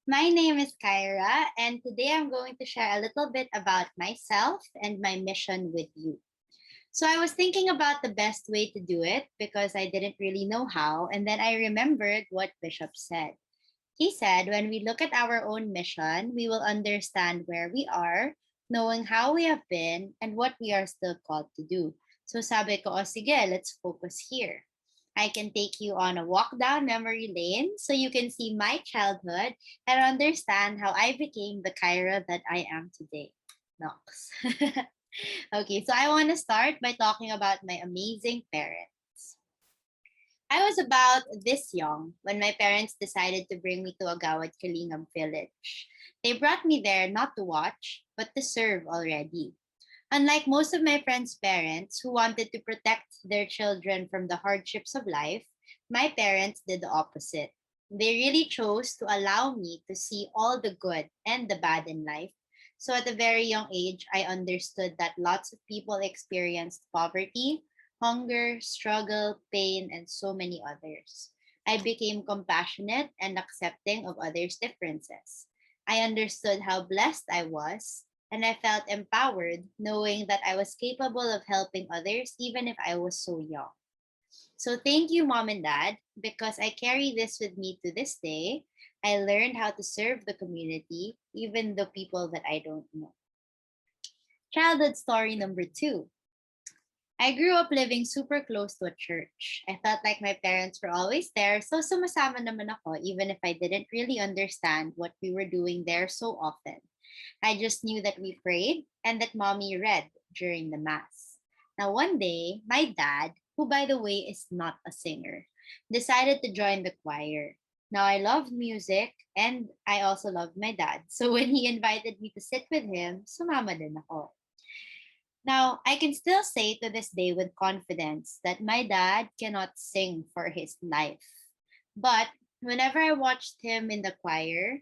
My name is Kyra, and today I'm going to share a little bit about myself and my mission with you. So, I was thinking about the best way to do it because I didn't really know how, and then I remembered what Bishop said. He said, when we look at our own mission, we will understand where we are, knowing how we have been, and what we are still called to do. So sabi ko, o sige, let's focus here. I can take you on a walk down memory lane so you can see my childhood and understand how I became the Kyra that I am today. Nox. Okay, so I want to start by talking about my amazing parents. I was about this young when my parents decided to bring me to Agawad Kalingam village. They brought me there not to watch, but to serve already. Unlike most of my friends' parents who wanted to protect their children from the hardships of life, my parents did the opposite. They really chose to allow me to see all the good and the bad in life. So at a very young age, I understood that lots of people experienced poverty, hunger, struggle, pain, and so many others. I became compassionate and accepting of others' differences. I understood how blessed I was, and I felt empowered knowing that I was capable of helping others even if I was so young. So thank you, mom and dad, because I carry this with me to this day. I learned how to serve the community, even the people that I don't know. Childhood story number two. I grew up living super close to a church. I felt like my parents were always there, so sumasama naman ako even if I didn't really understand what we were doing there so often. I just knew that we prayed and that mommy read during the mass. Now, one day, my dad, who by the way is not a singer, decided to join the choir. Now, I love music and I also love my dad. So when he invited me to sit with him, sumama din ako. Now, I can still say to this day with confidence that my dad cannot sing for his life. But whenever I watched him in the choir,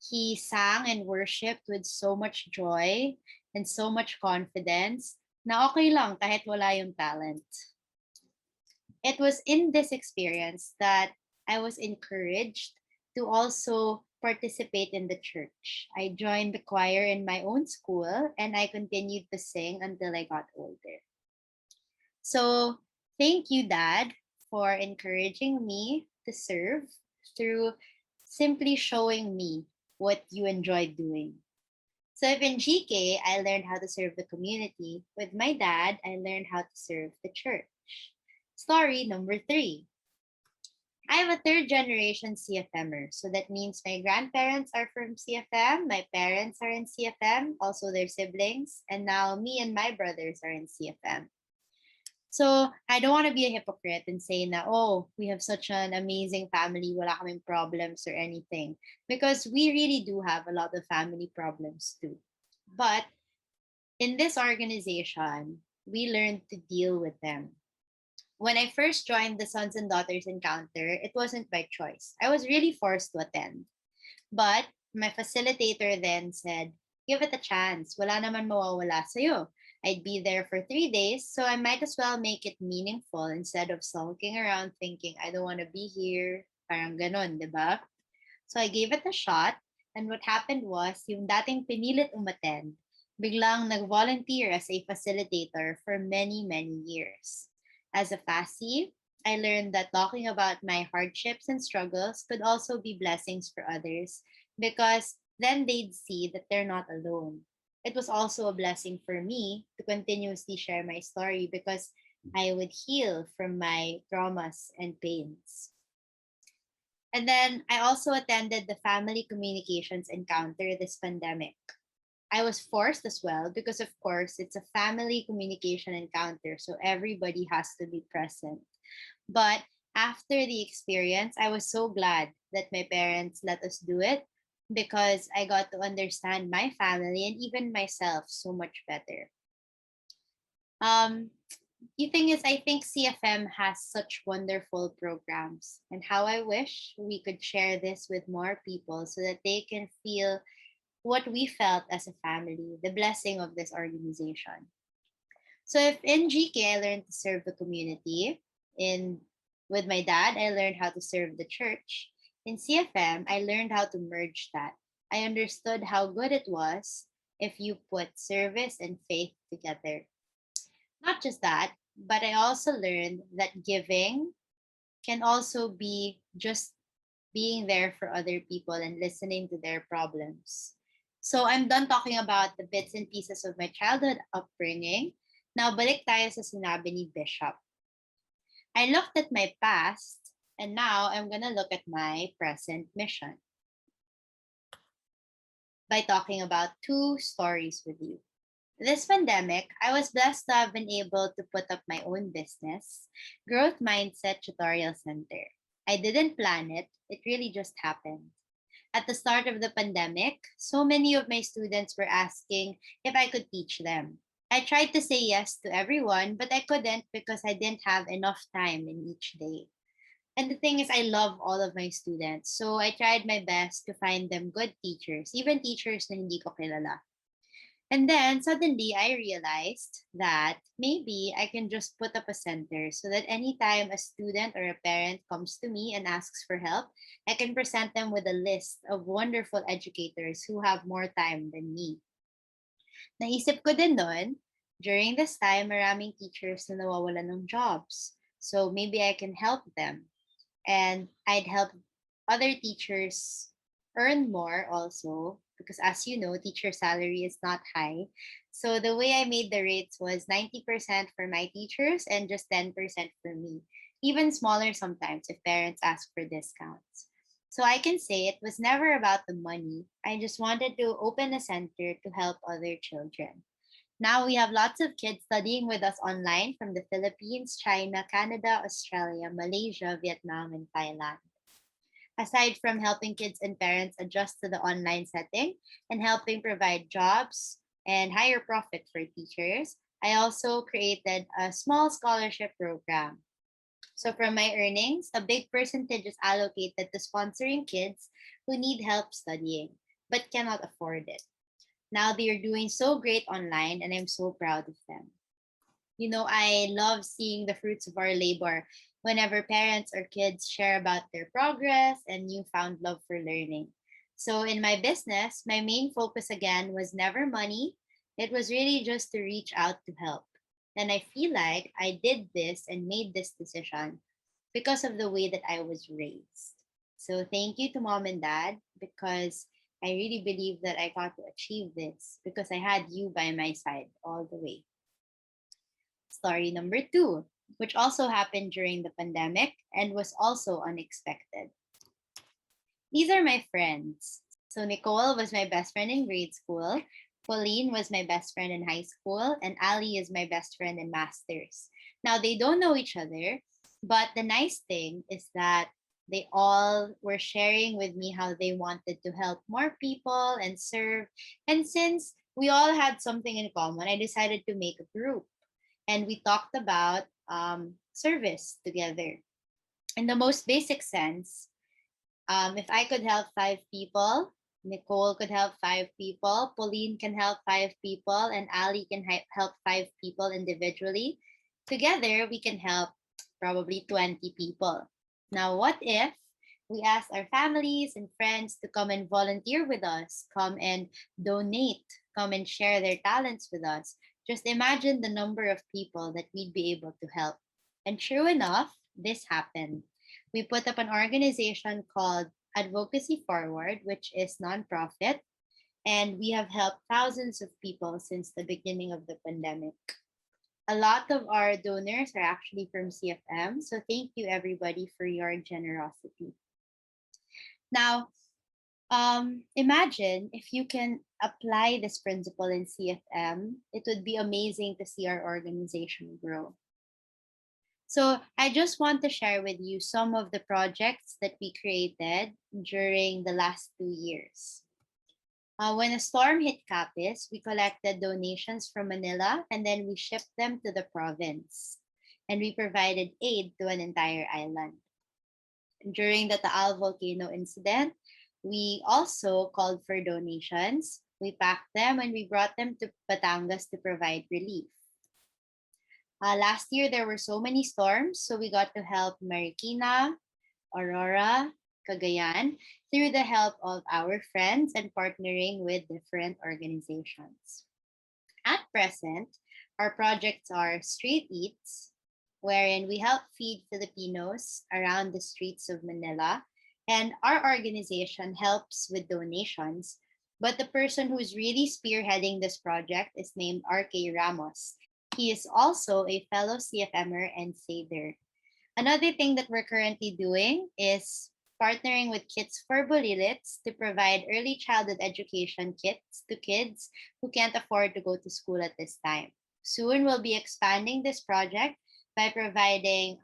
he sang and worshiped with so much joy and so much confidence na okay lang kahit wala yung talent. It was in this experience that I was encouraged to also participate in the church. I joined the choir in my own school and I continued to sing until I got older. So, thank you, Dad, for encouraging me to serve through simply showing me what you enjoyed doing. So, if in GK, I learned how to serve the community, with my dad, I learned how to serve the church. Story number three. I'm a third generation CFMer. So that means my grandparents are from CFM, my parents are in CFM, also their siblings, and now me and my brothers are in CFM. So I don't want to be a hypocrite and say na, oh, we have such an amazing family, wala kaming problems or anything. Because we really do have a lot of family problems too. But in this organization, we learned to deal with them. When I first joined the Sons and Daughters Encounter, it wasn't by choice. I was really forced to attend. But my facilitator then said, give it a chance. Wala naman mawawala sa'yo. I'd be there for 3 days, so I might as well make it meaningful instead of sulking around thinking, I don't want to be here. Parang ganon, di ba? So I gave it a shot, and what happened was, yung dating pinilit umattend, biglang nag-volunteer as a facilitator for many, many years. As a FASI, I learned that talking about my hardships and struggles could also be blessings for others because then they'd see that they're not alone. It was also a blessing for me to continuously share my story because I would heal from my traumas and pains. And then I also attended the family communications encounter this pandemic. I was forced as well because, of course, it's a family communication encounter, so everybody has to be present. But after the experience, I was so glad that my parents let us do it because I got to understand my family and even myself so much better. Um, the thing is, I think CFM has such wonderful programs, and how I wish we could share this with more people so that they can feel what we felt as a family, the blessing of this organization. So if in GK I learned to serve the community, in with my dad I learned how to serve the church. In CFM, I learned how to merge that. I understood how good it was if you put service and faith together. Not just that, but I also learned that giving can also be just being there for other people and listening to their problems. So I'm done talking about the bits and pieces of my childhood upbringing. Now balik tayo sa sinabi ni Bishop. I looked at my past and now I'm gonna look at my present mission by talking about two stories with you. This pandemic, I was blessed to have been able to put up my own business, Growth Mindset Tutorial Center. I didn't plan it, it really just happened. At the start of the pandemic, so many of my students were asking if I could teach them. I tried to say yes to everyone, but I couldn't because I didn't have enough time in each day. And the thing is, I love all of my students. So I tried my best to find them good teachers, even teachers na hindi ko kilala. And then suddenly I realized that maybe I can just put up a center so that anytime a student or a parent comes to me and asks for help, I can present them with a list of wonderful educators who have more time than me. Naisip ko din nun, during this time, maraming teachers na nawawalan ng jobs. So maybe I can help them. And I'd help other teachers earn more also because as you know teacher salary is not high, so the way I made the rates was 90% for my teachers and just 10% for me, even smaller sometimes if parents ask for discounts. So I can say it was never about the money. I just wanted to open a center to help other children. Now we have lots of kids studying with us online from the Philippines, China, Canada, Australia, Malaysia, Vietnam, and Thailand. Aside from helping kids and parents adjust to the online setting and helping provide jobs and higher profit for teachers, I also created a small scholarship program. So from my earnings, a big percentage is allocated to sponsoring kids who need help studying but cannot afford it. Now they are doing so great online and I'm so proud of them. You know, I love seeing the fruits of our labor whenever parents or kids share about their progress and newfound love for learning. So, in my business, my main focus again was never money. It was really just to reach out to help. And I feel like I did this and made this decision because of the way that I was raised. So, thank you to mom and dad because I really believe that I got to achieve this because I had you by my side all the way. Story number two, which also happened during the pandemic and was also unexpected. These are my friends. So Nicole was my best friend in grade school, Pauline was my best friend in high school, and Ali is my best friend in masters. Now they don't know each other, but the nice thing is that they all were sharing with me how they wanted to help more people and serve. And since we all had something in common, I decided to make a group and we talked about service together. In the most basic sense, if I could help five people, Nicole could help five people, Pauline can help five people, and Ali can help five people individually. Together, we can help probably 20 people. Now, what if we ask our families and friends to come and volunteer with us, come and donate, come and share their talents with us? Just imagine the number of people that we'd be able to help. And true enough, this happened. We put up an organization called Advocacy Forward, which is nonprofit, and we have helped thousands of people since the beginning of the pandemic. A lot of our donors are actually from CFM, so thank you everybody for your generosity. Now, imagine if you can apply this principle in CFM, it would be amazing to see our organization grow. So I just want to share with you some of the projects that we created during the last 2 years. When a storm hit Capiz, we collected donations from Manila and then we shipped them to the province. And we provided aid to an entire island. During the Taal volcano incident, we also called for donations. We packed them and we brought them to Batangas to provide relief. Last year, there were so many storms, so we got to help Marikina, Aurora, Cagayan through the help of our friends and partnering with different organizations. At present, our projects are Street Eats, wherein we help feed Filipinos around the streets of Manila, and our organization helps with donations. But the person who's really spearheading this project is named RK Ramos. He is also a fellow CFMer and saver. Another thing that we're currently doing is partnering with Kids for Bulilits to provide early childhood education kits to kids who can't afford to go to school at this time. Soon, we'll be expanding this project by providing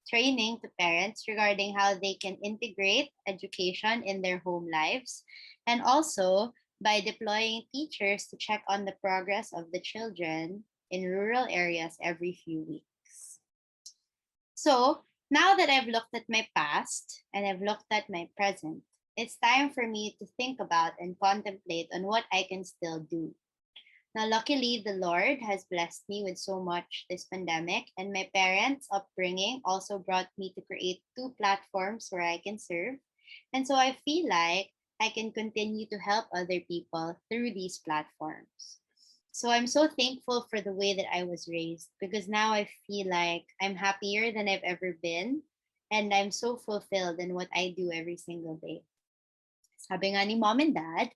training to parents regarding how they can integrate education in their home lives, and also by deploying teachers to check on the progress of the children in rural areas every few weeks. So now that I've looked at my past and I've looked at my present, it's time for me to think about and contemplate on what I can still do. Now, luckily, the Lord has blessed me with so much this pandemic, and my parents' upbringing also brought me to create two platforms where I can serve. And so I feel like I can continue to help other people through these platforms. So I'm so thankful for the way that I was raised because now I feel like I'm happier than I've ever been, and I'm so fulfilled in what I do every single day. Sabi nga ni mom and dad,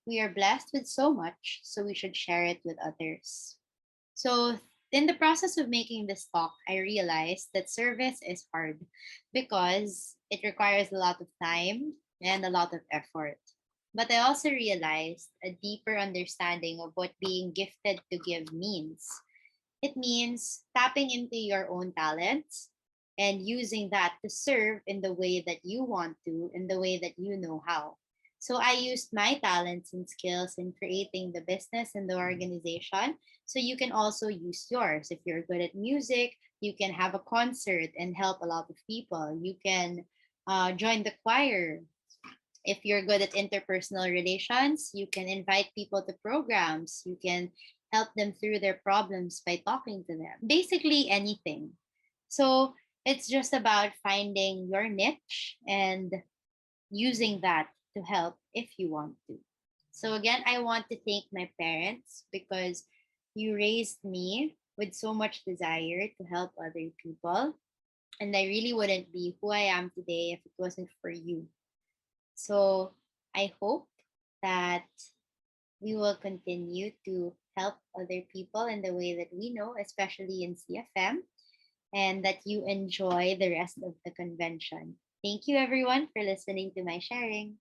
we are blessed with so much, so we should share it with others. So, in the process of making this talk, I realized that service is hard because it requires a lot of time and a lot of effort. But I also realized a deeper understanding of what being gifted to give means. It means tapping into your own talents and using that to serve in the way that you want to, in the way that you know how. So I used my talents and skills in creating the business and the organization. So you can also use yours. If you're good at music, you can have a concert and help a lot of people. You can join the choir. If you're good at interpersonal relations, you can invite people to programs. You can help them through their problems by talking to them. Basically, anything. So it's just about finding your niche and using that to help if you want to. So, again, I want to thank my parents because you raised me with so much desire to help other people. And I really wouldn't be who I am today if it wasn't for you. So I hope that we will continue to help other people in the way that we know, especially in CFM, and that you enjoy the rest of the convention. Thank you, everyone, for listening to my sharing.